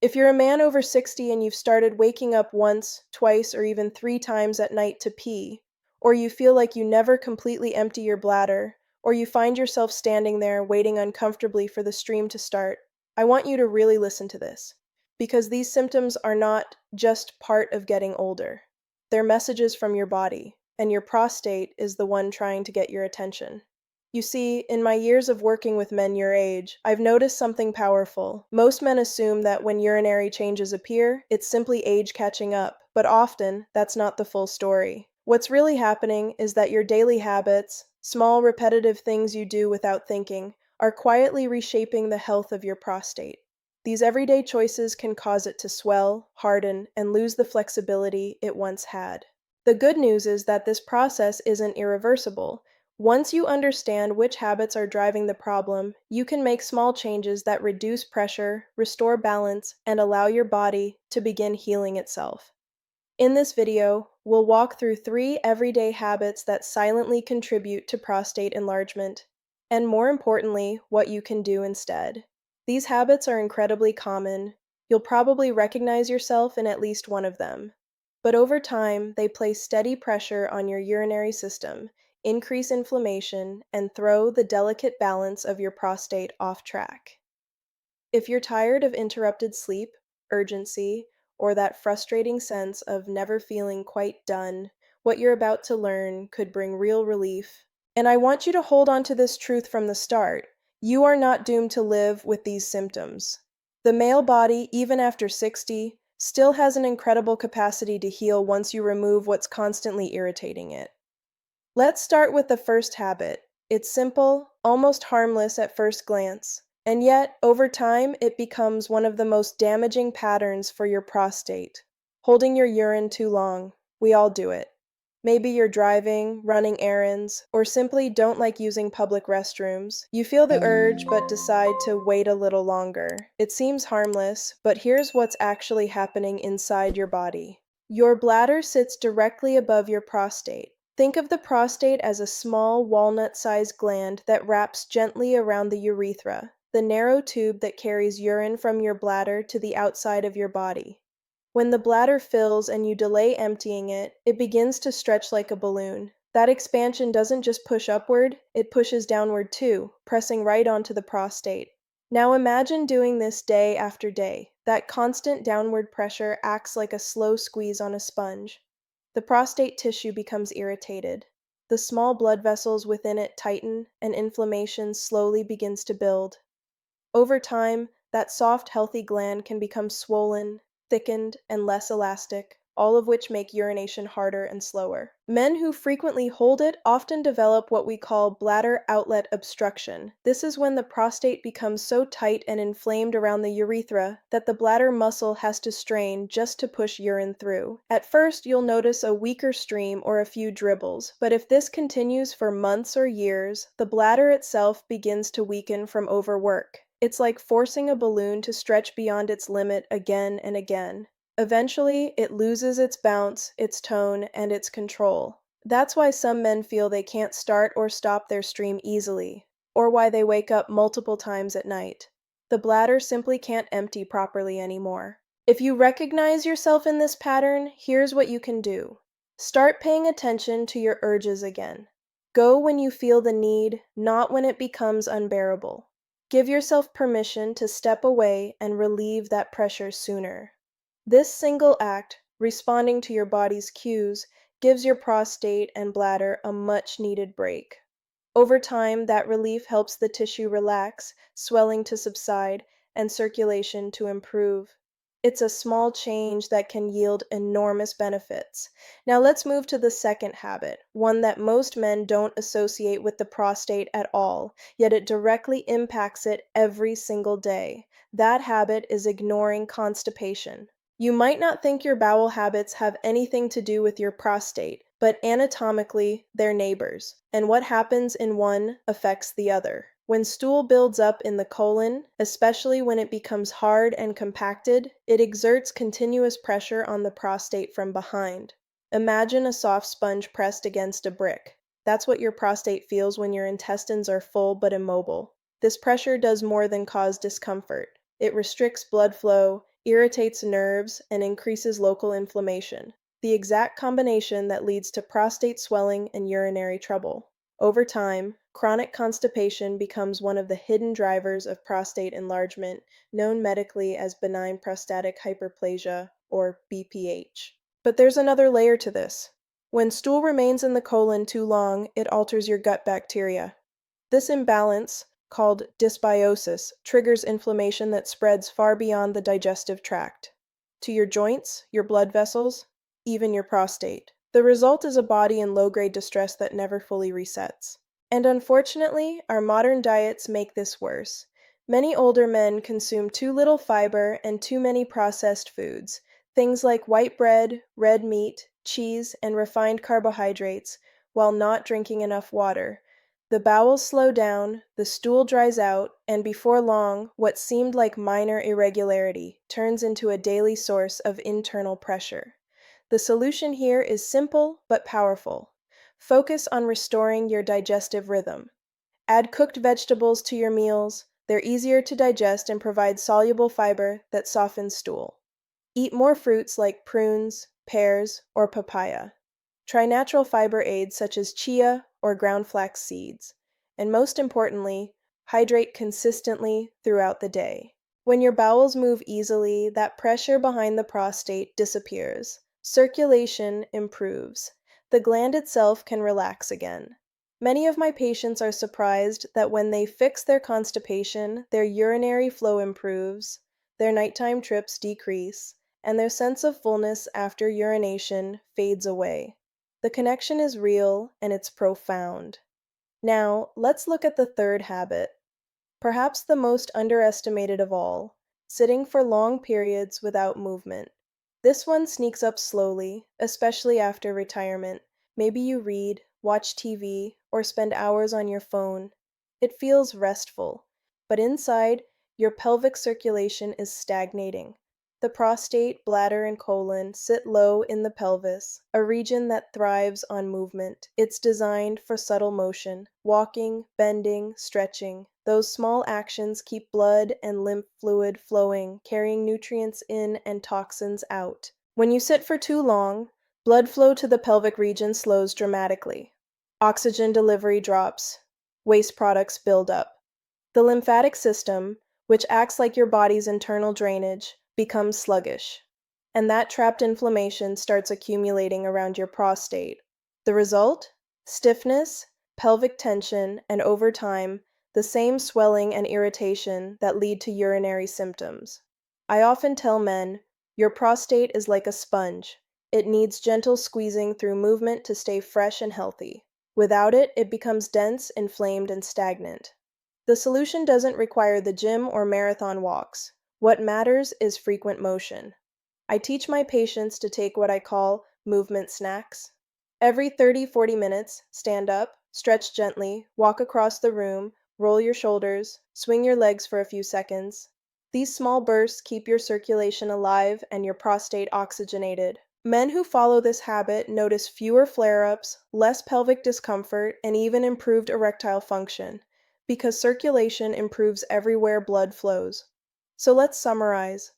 If you're a man over 60 and you've started waking up once, twice, or even 3 times at night to pee, or you feel like you never completely empty your bladder, or you find yourself standing there waiting uncomfortably for the stream to start, I want you to really listen to this, because these symptoms are not just part of getting older. They're messages from your body, and your prostate is the one trying to get your attention. You see, in my years of working with men your age, I've noticed something powerful. Most men assume that when urinary changes appear, it's simply age catching up, but often that's not the full story. What's really happening is that your daily habits, small repetitive things you do without thinking, are quietly reshaping the health of your prostate. These everyday choices can cause it to swell, harden, and lose the flexibility it once had. The good news is that this process isn't irreversible. Once you understand which habits are driving the problem, you can make small changes that reduce pressure, restore balance, and allow your body to begin healing itself. In this video, we'll walk through 3 everyday habits that silently contribute to prostate enlargement, and more importantly, what you can do instead. These habits are incredibly common. You'll probably recognize yourself in at least one of them. But over time, they place steady pressure on your urinary system, increase inflammation, and throw the delicate balance of your prostate off track. If you're tired of interrupted sleep, urgency, or that frustrating sense of never feeling quite done, what you're about to learn could bring real relief. And I want you to hold on to this truth from the start. You are not doomed to live with these symptoms. The male body, even after 60, still has an incredible capacity to heal once you remove what's constantly irritating it. Let's start with the first habit. It's simple, almost harmless at first glance, and yet, over time, it becomes one of the most damaging patterns for your prostate. Holding your urine too long. We all do it. Maybe you're driving, running errands, or simply don't like using public restrooms. You feel the urge but decide to wait a little longer. It seems harmless, but here's what's actually happening inside your body. Your bladder sits directly above your prostate. Think of the prostate as a small walnut-sized gland that wraps gently around the urethra, the narrow tube that carries urine from your bladder to the outside of your body. When the bladder fills and you delay emptying it, it begins to stretch like a balloon. That expansion doesn't just push upward, it pushes downward too, pressing right onto the prostate. Now imagine doing this day after day. That constant downward pressure acts like a slow squeeze on a sponge. The prostate tissue becomes irritated. The small blood vessels within it tighten, and inflammation slowly begins to build. Over time, that soft, healthy gland can become swollen, thickened, and less elastic, all of which make urination harder and slower. Men who frequently hold it often develop what we call bladder outlet obstruction. This is when the prostate becomes so tight and inflamed around the urethra that the bladder muscle has to strain just to push urine through. At first, you'll notice a weaker stream or a few dribbles, but if this continues for months or years, the bladder itself begins to weaken from overwork. It's like forcing a balloon to stretch beyond its limit again and again. Eventually, it loses its bounce, its tone, and its control. That's why some men feel they can't start or stop their stream easily, or why they wake up multiple times at night. The bladder simply can't empty properly anymore. If you recognize yourself in this pattern, here's what you can do. Start paying attention to your urges again. Go when you feel the need, not when it becomes unbearable. Give yourself permission to step away and relieve that pressure sooner. This single act, responding to your body's cues, gives your prostate and bladder a much-needed break. Over time, that relief helps the tissue relax, swelling to subside, and circulation to improve. It's a small change that can yield enormous benefits. Now let's move to the second habit, one that most men don't associate with the prostate at all, yet it directly impacts it every single day. That habit is ignoring constipation. You might not think your bowel habits have anything to do with your prostate, but anatomically, they're neighbors, and what happens in one affects the other. When stool builds up in the colon, especially when it becomes hard and compacted, it exerts continuous pressure on the prostate from behind. Imagine a soft sponge pressed against a brick. That's what your prostate feels when your intestines are full but immobile. This pressure does more than cause discomfort. It restricts blood flow, irritates nerves, and increases local inflammation, the exact combination that leads to prostate swelling and urinary trouble. Over time, chronic constipation becomes one of the hidden drivers of prostate enlargement, known medically as benign prostatic hyperplasia, or BPH. But there's another layer to this. When stool remains in the colon too long, it alters your gut bacteria. This imbalance, called dysbiosis, triggers inflammation that spreads far beyond the digestive tract, to your joints, your blood vessels, even your prostate. The result is a body in low-grade distress that never fully resets. And unfortunately, our modern diets make this worse. Many older men consume too little fiber and too many processed foods, things like white bread, red meat, cheese, and refined carbohydrates, while not drinking enough water. The bowels slow down, the stool dries out, and before long, what seemed like minor irregularity turns into a daily source of internal pressure. The solution here is simple but powerful. Focus on restoring your digestive rhythm. Add cooked vegetables to your meals. They're easier to digest and provide soluble fiber that softens stool. Eat more fruits like prunes, pears, or papaya. Try natural fiber aids such as chia or ground flax seeds. And most importantly, hydrate consistently throughout the day. When your bowels move easily, that pressure behind the prostate disappears. Circulation improves. The gland itself can relax again. Many of my patients are surprised that when they fix their constipation, their urinary flow improves, their nighttime trips decrease, and their sense of fullness after urination fades away. The connection is real and it's profound. Now, let's look at the third habit, perhaps the most underestimated of all, sitting for long periods without movement. This one sneaks up slowly, especially after retirement. Maybe you read, watch TV, or spend hours on your phone. It feels restful, but inside, your pelvic circulation is stagnating. The prostate, bladder, and colon sit low in the pelvis, a region that thrives on movement. It's designed for subtle motion, walking, bending, stretching. Those small actions keep blood and lymph fluid flowing, carrying nutrients in and toxins out. When you sit for too long, blood flow to the pelvic region slows dramatically. Oxygen delivery drops. Waste products build up. The lymphatic system, which acts like your body's internal drainage, becomes sluggish. And that trapped inflammation starts accumulating around your prostate. The result? Stiffness, pelvic tension, and over time, the same swelling and irritation that lead to urinary symptoms. I often tell men, your prostate is like a sponge. It needs gentle squeezing through movement to stay fresh and healthy. Without it, it becomes dense, inflamed, and stagnant. The solution doesn't require the gym or marathon walks. What matters is frequent motion. I teach my patients to take what I call movement snacks. Every 30-40 minutes, stand up, stretch gently, walk across the room, roll your shoulders, swing your legs for a few seconds. These small bursts keep your circulation alive and your prostate oxygenated. Men who follow this habit notice fewer flare-ups, less pelvic discomfort, and even improved erectile function, because circulation improves everywhere blood flows. So let's summarize.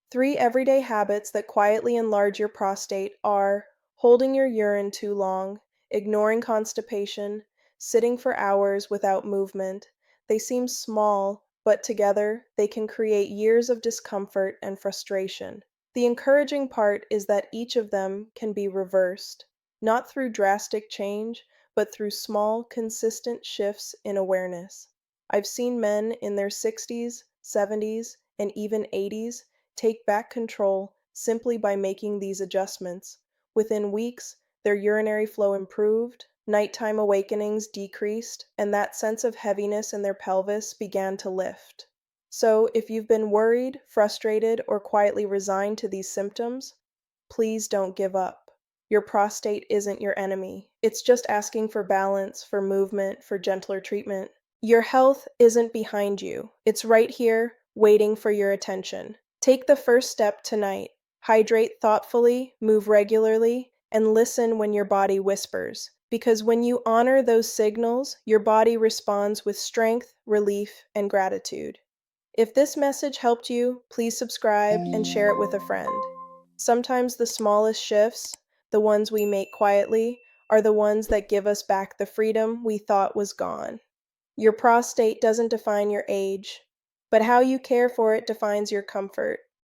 3 everyday habits that quietly enlarge your prostate are holding your urine too long, ignoring constipation, sitting for hours without movement. They seem small, but together they can create years of discomfort and frustration. The encouraging part is that each of them can be reversed, not through drastic change, but through small, consistent shifts in awareness. I've seen men in their 60s, 70s, and even 80s take back control simply by making these adjustments. Within weeks, their urinary flow improved, nighttime awakenings decreased, and that sense of heaviness in their pelvis began to lift. So, if you've been worried, frustrated, or quietly resigned to these symptoms, please don't give up. Your prostate isn't your enemy. It's just asking for balance, for movement, for gentler treatment. Your health isn't behind you. It's right here, waiting for your attention. Take the first step tonight. Hydrate thoughtfully, move regularly, and listen when your body whispers. Because when you honor those signals, your body responds with strength, relief, and gratitude. If this message helped you, please subscribe and share it with a friend. Sometimes the smallest shifts, the ones we make quietly, are the ones that give us back the freedom we thought was gone. Your prostate doesn't define your age, but how you care for it defines your comfort.